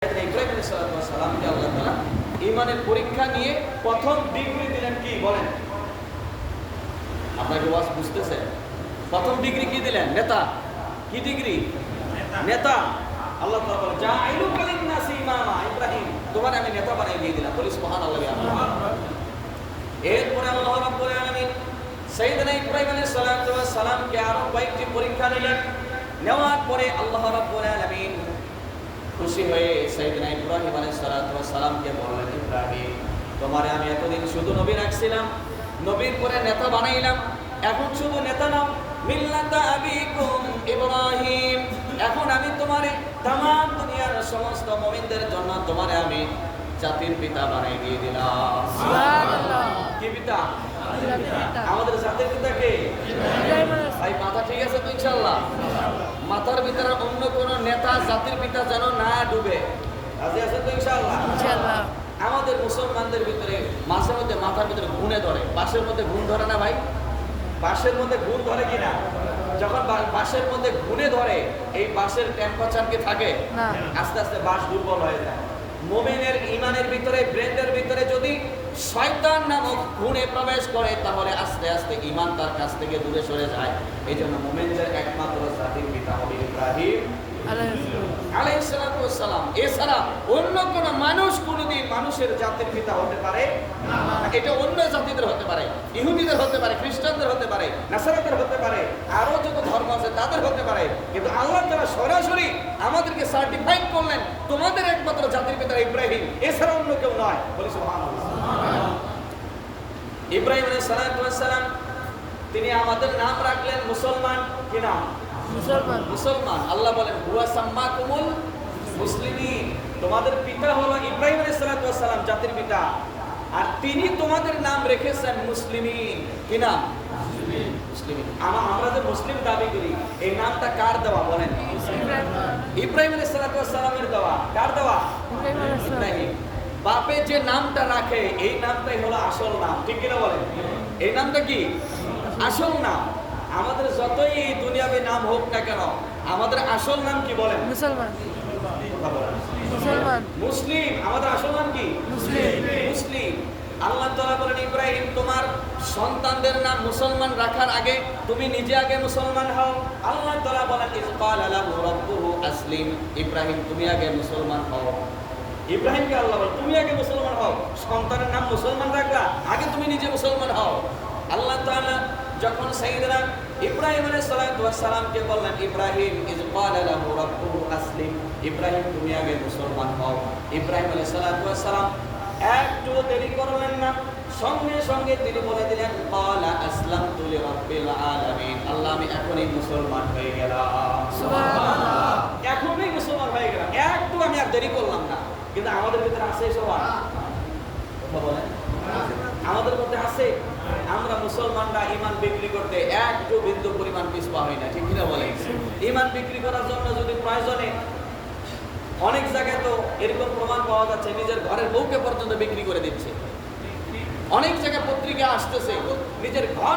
ইব্রাহিম আলাইহিস সালামকে আল্লাহ তাআলা ঈমানের পরীক্ষা নিয়ে প্রথম ডিগ্রি দিলেন কি বলেন? আপনাকে ওয়াজ বুঝতেছেন? প্রথম ডিগ্রি কি দিলেন? নেতা। কি ডিগ্রি? নেতা। আল্লাহ তাআলা বলেন জাআইলুকা লিন-নাসি ইমামা, ইব্রাহিম তোমার আমি নেতা বানিয়ে দিয়ে দিলাম। বলি সুবহানাল্লাহ। এরপরে আল্লাহ রাব্বুল আলামিন সাইয়েদনা ইব্রাহিম আলাইহিস সালামকে আরো কয়েকটি পরীক্ষা দিলেন। নেওয়ার পরে আল্লাহ রাব্বুল আলামিন খুশি হয়ে সাইয়েদনা ইব্রাহিম আলাইহিস সালামকে বললেন, ইব্রাহিম তোমারে আমি এতদিন শুধু নবী রাখছিলাম, নবীর পরে নেতা বানাইলাম, এখন শুধু নেতা নাও, মিল্লাতা আবিকুম ইব্রাহিম, এখন আমি তোমারে তামাম দুনিয়ার সমস্ত মুমিনদের জন্য তোমারে আমি জাতির পিতা বানাই দিয়ে দিলাম। সুবহানাল্লাহ। কি পিতা? আমাদের জাতির পিতা কে? ভাই মাথা ঠিক আছে তো ইনশাআল্লাহ? মাথার ভিতরে অন্য কোন নেতা জাতির পিতা যেন না ডুবে। রাজি আছেন তো ইনশাআল্লাহ? ইনশাআল্লাহ। আমাদের মুসলমানদের ভিতরে মাঝে মধ্যে মাথার ভিতরে ঘুনে ধরে। বাঁশের মধ্যে ঘুণ ধরে না ভাই? বাঁশের মধ্যে ঘুণ ধরে কিনা? যখন বাঁশের মধ্যে ঘুনে ধরে, এই বাঁশের টেম্পারেচার কি থাকে? আস্তে আস্তে বাঁশ দুর্বল হয়ে যায়। মুমিনের ঈমানের ভিতরে, ব্রেনের ভিতরে যদি শয়তান নামক ঘুণে প্রবেশ করে, তাহলে আস্তে আস্তে ঈমান তার কাছ থেকে দূরে সরে যায়। এই জন্য মুমিনদের একমাত্র জাতির পিতা হবে ইব্রাহিম আলাইহিস সালাম। এছাড়া অন্য কোন মানুষ কোনদিন মানুষের জাতির পিতা হতে পারে না। এটা অন্য জাতিদের হতে পারে, ইহুদিদের হতে পারে, খ্রিস্টানদের হতে পারে, নাসারাদের হতে পারে, আরো যত ধর্ম আছে তাদের হতে পারে। কিন্তু আল্লাহ তাআলা সরাসরি আমাদেরকে সার্টিফাইড করলেন, তোমাদের একমাত্র জাতির পিতা ইব্রাহিম, এছাড়া অন্য কেউ নয়। বলি সুবহানাল্লাহ। ইব্রাহিম আলাইহিস সালাম তিনি আমাদের নাম রাখলেন মুসলমান। কি নাম? মুসলমান। মুসলমান। আল্লাহ বলেন হুয়া সাম্মাকুমুল মুসলিমিন, তোমাদের পিতা হলো ইব্রাহিম আলাইহিস সালাম, জাতির পিতা, আর তিনি তোমাদের নাম রেখেছেন মুসলিমিন। কি নাম? মুসলিমিন। আমরা যে মুসলিম দাবি করি, এই নামটা কার দেওয়া বলেন? ইব্রাহিম আলাইহিস সালামের দেওয়া। কার দেওয়া? ইব্রাহিম। বাপে যে নামটা রাখে এই নামটাই হলো আসল নাম। ঠিক কিনা বলেন? এই নামটা কি আসল নাম? আমাদের যতই দুনিয়াবি নাম হোক না কেন, আমাদের আসল নাম কি বলেন? মুসলমান। মুসলমান। মুসলিম। আমাদের আসল নাম কি? মুসলিম। মুসলিম। আল্লাহ তাআলা বলেন ইব্রাহিম তোমার সন্তানদের নাম মুসলমান রাখার আগে তুমি নিজে আগে মুসলমান হও। আল্লাহ তাআলা বলেন ইয ক্বালা লাহু রাব্বুহু আসলিম, ইব্রাহিম তুমি আগে মুসলমান হও। ইব্রাহিমকে আল্লাহ বলেন তুমি আগে মুসলমান হও। সন্তানের নাম মুসলমান রাখলা, আগে তুমি নিজে মুসলমান হও। আল্লাহ তাআলা যখন সাইয়েদনা ইব্রাহিম আলাইহিস সালামকে বললেন ইব্রাহিম ইয ক্বালা লাহু রাব্বুহু আসলিম, ইব্রাহিম তুমি আগে মুসলমান হও, ইব্রাহিম আলাইহিস সালাম একটু দেরি করলেন না, সঙ্গে সঙ্গে তিনি বলে দিলেন ক্বালা আসলামতু লিরাব্বিল আলামিন, আল্লাহ আমি এখনই মুসলমান হয়ে গেলাম। সুবহানাল্লাহ। এখনই মুসলমান হয়ে গেলাম, একটু আমি আর দেরি করলাম না। কিন্তু আমাদের ভিতরে আছে সবার কথা বলেন, আমাদের মধ্যে আছে। আমরা মুসলমানরা ঈমান বিক্রি করতে একটু বিন্দু পরিমাণ পিছপা হই না। ঠিক কিনা বলেন? ঈমান বিক্রি করার জন্য যদি প্রয়োজনে অনেক জায়গায় তো এরকম প্রমাণ পাওয়া যাচ্ছে, নিজের ঘরের বউকে পর্যন্ত বিক্রি করে দিচ্ছে। অনেক জায়গায় পত্রিকা আসতেছে নিজের ঘর